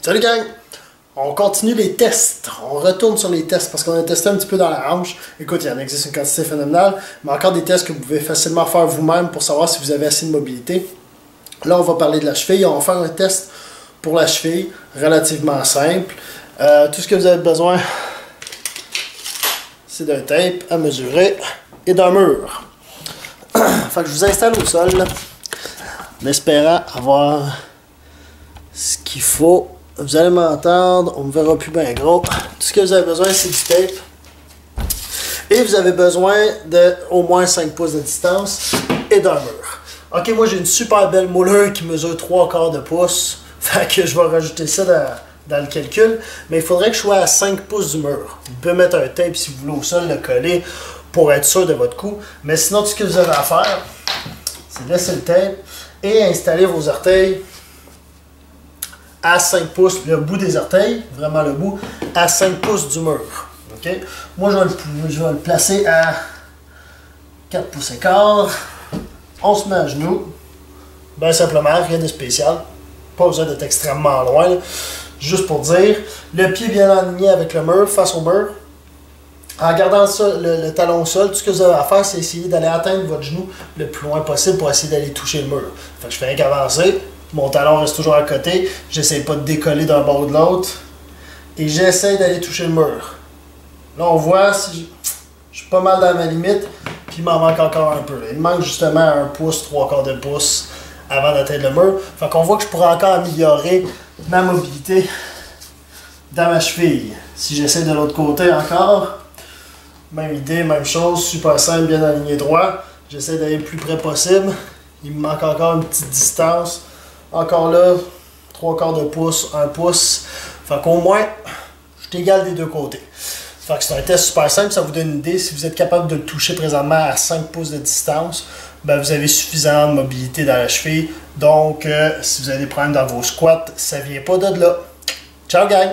Salut gang! On continue les tests. On retourne sur les tests parce qu'on a testé un petit peu dans la hanche. Écoute, il y en existe une quantité phénoménale, mais encore des tests que vous pouvez facilement faire vous-même pour savoir si vous avez assez de mobilité. Là, on va parler de la cheville. On va faire un test pour la cheville, relativement simple. Tout ce que vous avez besoin, c'est d'un tape à mesurer et d'un mur. Fait que je vous installe au sol, en espérant avoir ce qu'il faut. Vous allez m'entendre, on ne me verra plus bien gros. Tout ce que vous avez besoin, c'est du tape. Et vous avez besoin de au moins 5 pouces de distance et d'un mur. Ok, moi j'ai une super belle moulure qui mesure 3/4 de pouce. Fait que je vais rajouter ça dans le calcul. Mais il faudrait que je sois à 5 pouces du mur. Vous pouvez mettre un tape si vous voulez au sol, le coller pour être sûr de votre coup. Mais sinon, tout ce que vous avez à faire, c'est laisser le tape et installer vos orteils à 5 pouces, le bout des orteils, vraiment le bout, à 5 pouces du mur. Okay? Moi, je vais le placer à 4 pouces et quart. On se met à genoux. Ben simplement, rien de spécial. Pas besoin d'être extrêmement loin. Là. Juste pour dire, le pied bien aligné avec le mur, face au mur. En gardant ça, le talon au sol, tout ce que vous avez à faire, c'est essayer d'aller atteindre votre genou le plus loin possible pour essayer d'aller toucher le mur. Fait que je fais rien qu'avancer. Mon talon reste toujours à côté. J'essaie pas de décoller d'un bord ou de l'autre. Et j'essaie d'aller toucher le mur. Là, on voit si je suis pas mal dans ma limite. Puis il m'en manque encore un peu. Là. Il me manque justement 1 pouce, 3/4 de pouce avant d'atteindre le mur. Fait qu'on voit que je pourrais encore améliorer ma mobilité dans ma cheville. Si j'essaie de l'autre côté encore, même idée, même chose. Super simple, bien aligné droit. J'essaie d'aller le plus près possible. Il me manque encore une petite distance. Encore là, 3/4 de pouce, 1 pouce. Fait qu'au moins, je suis égal des deux côtés. Fait que c'est un test super simple, ça vous donne une idée. Si vous êtes capable de le toucher présentement à 5 pouces de distance, ben vous avez suffisamment de mobilité dans la cheville. Donc, si vous avez des problèmes dans vos squats, ça vient pas de là. Ciao gang!